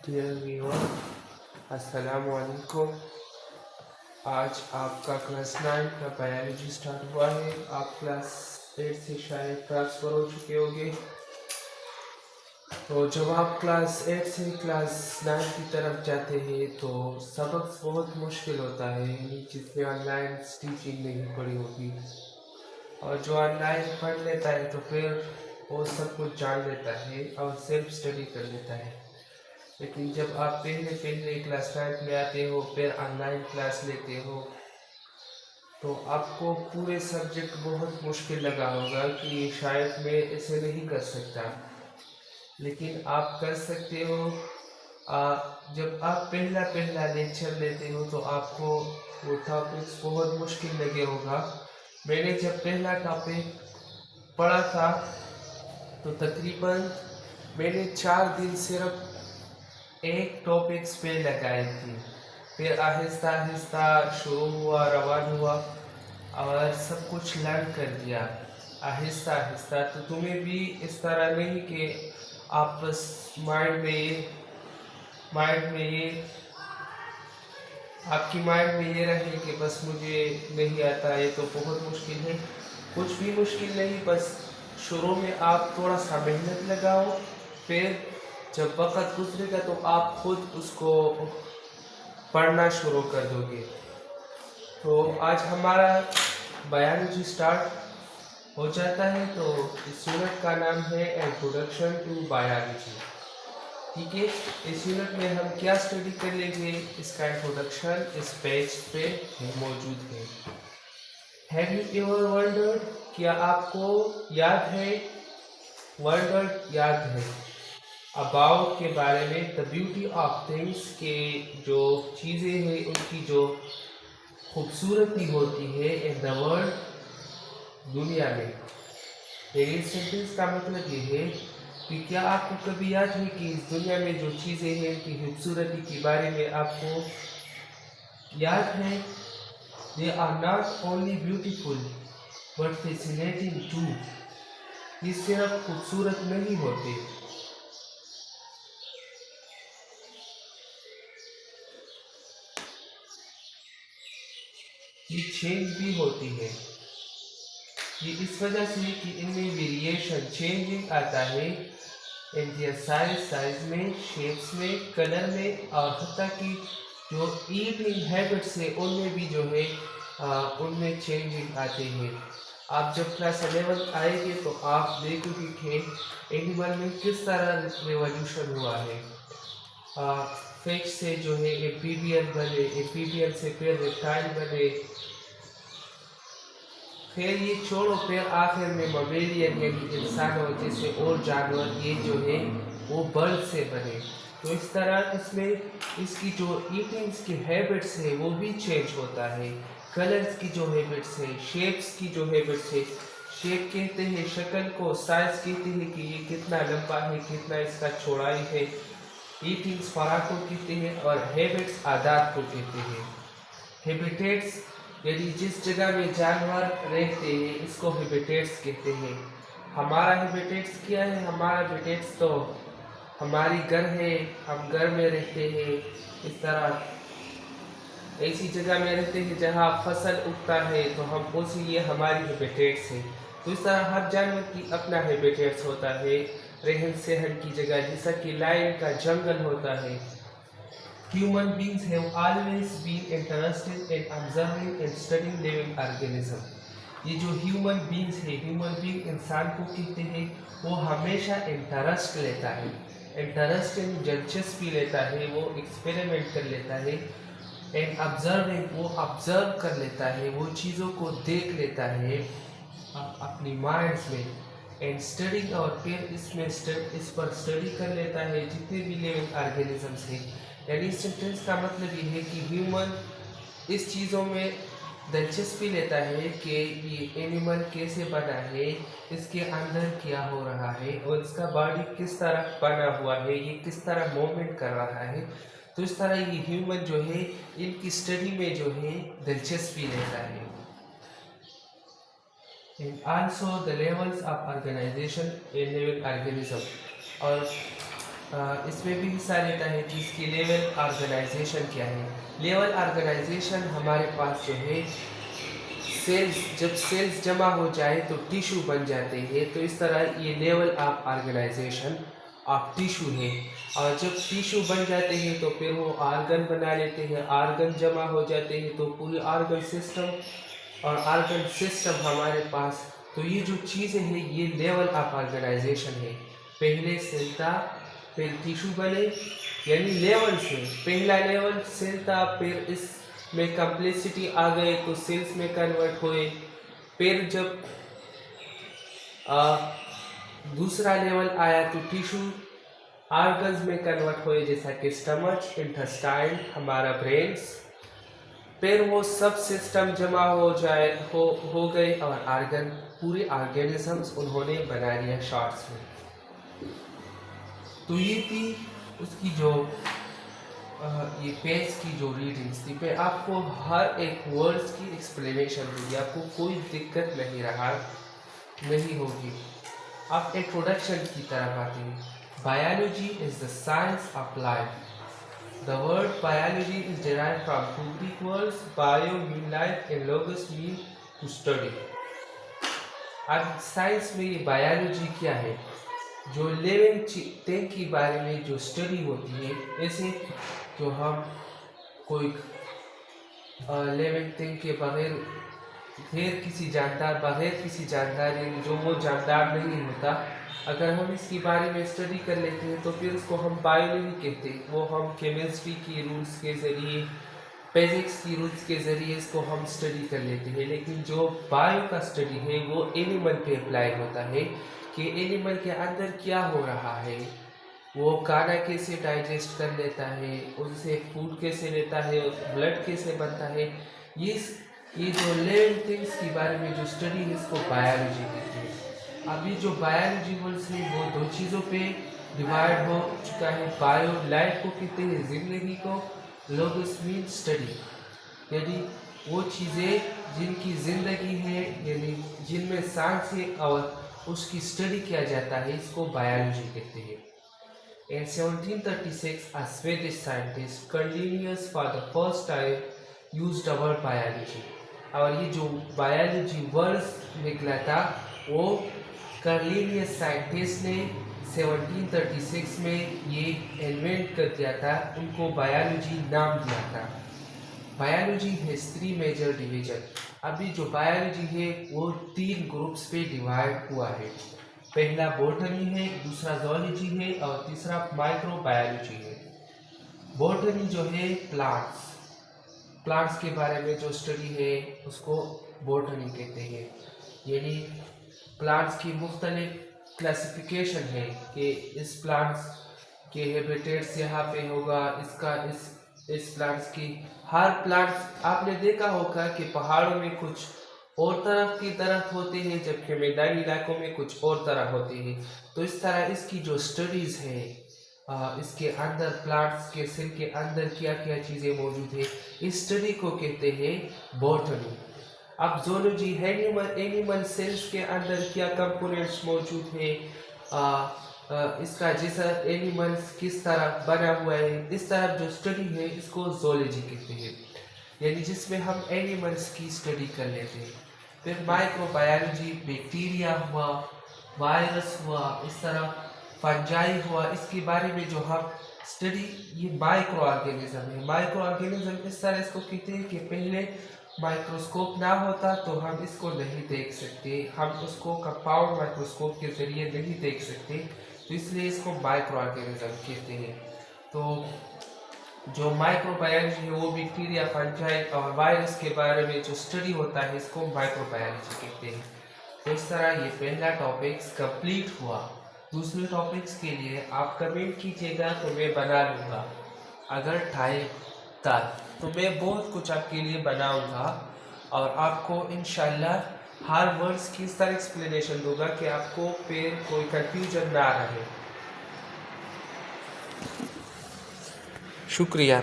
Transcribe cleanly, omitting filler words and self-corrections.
Dear viewer, अस्सलामु अलैकुम। आज आपका क्लास 9 का बायोलॉजी स्टार्ट हुआ है। आप क्लास 8 से शायद ट्रांसफ़र हो चुके होंगे। तो जब आप क्लास 8 से क्लास 9 की तरफ जाते हैं तो सबक बहुत मुश्किल होता है, जिसमें ऑनलाइन टीचिंग नहीं पड़ी होगी। और जो ऑनलाइन पढ़ लेता है तो फिर वो सब कुछ जान लेता है और सेल्फ स्टडी कर लेता है। लेकिन जब आप पहले पहले क्लास 9 में आते हो, फिर ऑनलाइन क्लास लेते हो, तो आपको पूरे सब्जेक्ट बहुत मुश्किल लगा होगा कि शायद मैं इसे नहीं कर सकता। लेकिन आप कर सकते हो। जब आप पहला पहला लेक्चर लेते हो तो आपको वो टॉपिक्स बहुत मुश्किल लगे होगा। मैंने जब पहला टॉपिक पढ़ा था तो तकरीबन मैंने 4 दिन सिर्फ एक टॉपिक्स पे लगाई थी। फिर आहिस्ता आहिस्ता शुरू हुआ, रवान हुआ और सब कुछ लर्न कर दिया आहिस्ता आहिस्ता। तो तुम्हें भी इस तरह नहीं कि आप बस माइंड में ये आपकी माइंड में ये रहे कि बस मुझे नहीं आता, ये तो बहुत मुश्किल है। कुछ भी मुश्किल नहीं, बस शुरू में आप थोड़ा सा मेहनत लगाओ, फिर जब वक्त गुजरेगा तो आप खुद उसको पढ़ना शुरू कर दोगे। तो आज हमारा बायोलॉजी स्टार्ट हो जाता है। तो इस यूनिट का नाम है इंट्रोडक्शन टू बायोलॉजी। ठीक है, इस यूनिट में हम क्या स्टडी कर लेंगे, इसका इंट्रोडक्शन इस पेज पे मौजूद है। हैव यू एवर वंडर्ड, क्या आपको याद है अबाउट के बारे में, द ब्यूटी ऑफ थिंग्स के जो चीज़ें हैं उनकी जो खूबसूरती होती है इन द वर्ल्ड, दुनिया में। इस सेंटेंस का मतलब ये है कि क्या आपको कभी याद है कि इस दुनिया में जो चीज़ें हैं उनकी खूबसूरती के बारे में आपको याद है। They are not only beautiful but fascinating too. ये सिर्फ खूबसूरत नहीं होते, ये चेंज भी होती है। ये इस वजह से कि इनमें वेरिएशन, चेंजिंग आता है इन दियर साइज में, शेप्स में, कलर में, और हत्ता कि जो ईटिंग हैबिट्स है उनमें भी जो है उनमें चेंजिंग आते हैं। आप जब क्लास 11 आएंगे तो आप देखोगे कि एनिमल में किस तरह रिवॉल्यूशन हुआ है। फिश से जो है एम्फीबियन बने, एम्फीबियन से फिर रेप्टाइल बने, फिर ये छोड़ो, फिर आखिर में मवेलियन यानी इंसानों जैसे और जानवर ये जो है वो बर्ड से बने। तो इस तरह इसमें इसकी जो ईटिंग्स की हैबिट्स है वो भी चेंज होता है। कलर्स की जो हैबिट्स है, शेप्स की जो हैबिट्स है, शेप कहते हैं शक्ल को, साइज कहते हैं कि ये कितना लंबा है, कितना इसका चौड़ाई है, ईटिंग्स फराक को कहते हैं, और हैबिट्स आदात को कहते हैं। हैबिटेट्स यदि जिस जगह में जानवर रहते हैं इसको हैबिटेट्स कहते हैं। हमारा हैबिटेट्स क्या है? हमारा हैबिटेट्स तो हमारी घर है, हम घर में रहते हैं, इस तरह ऐसी जगह में रहते हैं जहाँ फसल उगता है तो हम उसी, ये हमारी हैबिटेट्स है। तो इस तरह हर जानवर की अपना हैबिटेट्स होता है, रहन सहन की जगह, जैसा कि लायन का जंगल होता है। Human beings have always been interested in observing and studying living organism। ये जो ह्यूमन बींग्स है, ह्यूमन बींग इंसान को कहते हैं, वो हमेशा इंटरेस्ट लेता है, इंटरेस्ट इन दिलचस्पी लेता है, वो एक्सपेरिमेंट कर लेता है। एंड ऑब्जर्विंग, वो ऑब्जर्व कर लेता है, वो चीज़ों को देख लेता है अपनी माइंड्स में। एंड स्टडिंग, और फिर इसमें इस पर स्टडी कर लेता है जितने भी लिविंग ऑर्गेनिजम्स हैं। यानी इस सेंटेंस का मतलब ये है कि ह्यूमन इस चीज़ों में दिलचस्पी लेता है कि ये एनिमल कैसे बना है, इसके अंदर क्या हो रहा है, और इसका बॉडी किस तरह बना हुआ है, ये किस तरह मूवमेंट कर रहा है। तो इस तरह ये ह्यूमन जो है इनकी स्टडी में जो है दिलचस्पी लेता है। And also the levels of organisation in living organism, और इसमें भी हिस्सा लेता है कि इसकी लेवल ऑर्गेनाइजेशन क्या है। लेवल ऑर्गेनाइजेशन हमारे पास जो है सेल्स, जब सेल्स जमा हो जाए तो टिश्यू बन जाते हैं, तो इस तरह ये level of organisation of tissue है। और जब टिश्यू बन जाते हैं तो फिर वो ऑर्गन बना लेते हैं, ऑर्गन जमा हो जाते हैं तो पूरी ऑर्गन सिस्टम, और ऑर्गन सिस्टम हमारे पास, तो ये जो चीज़ें हैं ये लेवल ऑफ ऑर्गेनाइजेशन है। पहले सेल था, फिर टिश्यू बने, यानी लेवल से पहला लेवल सेल था, फिर इसमें कम्प्लेक्सिटी आ गए तो सेल्स में कन्वर्ट हुए, फिर जब दूसरा लेवल आया तो टिश्यू ऑर्गन्स में कन्वर्ट हुए, जैसा कि स्टमच, इंटेस्टाइन, हमारा ब्रेन्स, फिर वो सब सिस्टम जमा हो गए और ऑर्गन, पूरे ऑर्गेनिजम्स उन्होंने बना लिया शॉर्ट्स में। तो ये थी उसकी जो ये पेज की जो रीडिंग्स थी, पे आपको हर एक वर्ड्स की एक्सप्लेनेशन होगी, आपको कोई दिक्कत नहीं होगी। अब इंट्रोडक्शन की तरफ आते हैं। Biology is the science of life. The word biology is derived from two Greek words, bio mean life and logos mean to study। अब साइंस में ये बायोलॉजी क्या है? जो लिविंग थिंग के बारे में जो स्टडी होती है, ऐसे जो हम कोई लिविंग थिंग के बगैर बगैर किसी जानकारी, जो वो जानदार नहीं होता, अगर हम इसके बारे में स्टडी कर लेते हैं तो फिर उसको हम बायो नहीं कहते, वो हम केमिस्ट्री की रूल्स के ज़रिए, फिजिक्स की रूल्स के ज़रिए इसको हम स्टडी कर लेते हैं। लेकिन जो बायो का स्टडी है वो एनिमल पे अप्लाई होता है, कि एनिमल के अंदर क्या हो रहा है, वो खाना कैसे डाइजेस्ट कर लेता है, उससे फूड कैसे लेता है, ब्लड कैसे बनता है, ये जो लिविंग थिंग्स के बारे में जो स्टडी है इसको बायोलॉजी कहते हैं। अभी जो बायोलॉजी वर्ड्स है वो दो चीज़ों पे डिवाइड हो चुका है। बायो लाइफ को कहते हैं जिंदगी को, लोगोस मीन स्टडी, यानी वो चीज़ें जिनकी ज़िंदगी है, यानी जिनमें सांस है और उसकी स्टडी किया जाता है, इसको बायोलॉजी कहते हैं। In 1736, a Swedish scientist, Cornelius, for the first time used the word biology। और ये जो बायोलॉजी वर्ड निकला था वो कार्लिनियस साइंटिस्ट ने 1736 में ये इन्वेंट कर दिया था, उनको बायोलॉजी नाम दिया था। Biology has 3 major division. अभी जो बायोलॉजी है वो 3 ग्रुप्स पे डिवाइड हुआ है। पहला बॉटनी है, दूसरा ज़ूलॉजी है और तीसरा माइक्रोबायोलॉजी है। बॉटनी जो है प्लांट्स के बारे में जो स्टडी है उसको बॉटनी कहते हैं, यानी प्लांट्स की मुख्तलिफ क्लासिफिकेशन है कि इस प्लांट्स के हैबिटेट्स यहाँ पे होगा, इसका इस प्लांट्स की हर प्लांट्स, आपने देखा होगा कि पहाड़ों में कुछ और तरह के दरख्त होते हैं जबकि मैदानी इलाकों में कुछ और तरह होते हैं। तो इस तरह इसकी जो स्टडीज़ है, इसके अंदर प्लांट्स के सेल के अंदर क्या क्या चीज़ें मौजूद है, इस स्टडी को कहते हैं बॉटनी। अब ज़ूलॉजी एनिमल सेल्स के अंदर क्या कंपोनेंट्स मौजूद है, इसका जैसा एनिमल्स किस तरह बना हुआ है, इस तरह जो स्टडी है इसको ज़ूलॉजी कहते हैं, यानी जिसमें हम एनिमल्स की स्टडी कर लेते हैं। फिर माइक्रोबायोलॉजी, बैक्टीरिया हुआ, वायरस हुआ, इस तरह फंजाई हुआ, इसके बारे में जो हम स्टडी, ये माइक्रो ऑर्गेनिज्म है। माइक्रो ऑर्गेनिज्म इस तरह इसको कहते हैं कि पहले माइक्रोस्कोप ना होता तो हम इसको नहीं देख सकते, हम उसको कंपाउंड माइक्रोस्कोप के ज़रिए नहीं देख सकते, तो इसलिए इसको माइक्रो ऑर्गेनिज्म कहते हैं। तो जो माइक्रोबायोलॉजी है वो बैक्टीरिया, फंजाई और वायरस के बारे में जो स्टडी होता है इसको माइक्रोबायोलॉजी कहते हैं। तो इस तरह ये पहला टॉपिक्स कंप्लीट हुआ। दूसरे टॉपिक्स के लिए आप कमेंट कीजिएगा तो मैं बना लूँगा, अगर टाइम था तो मैं बहुत कुछ आपके लिए बनाऊँगा और आपको इंशाल्लाह हर वर्ड्स की इस तरह एक्सप्लेनेशन दूंगा कि आपको फिर कोई कंफ्यूजन ना रहे। शुक्रिया।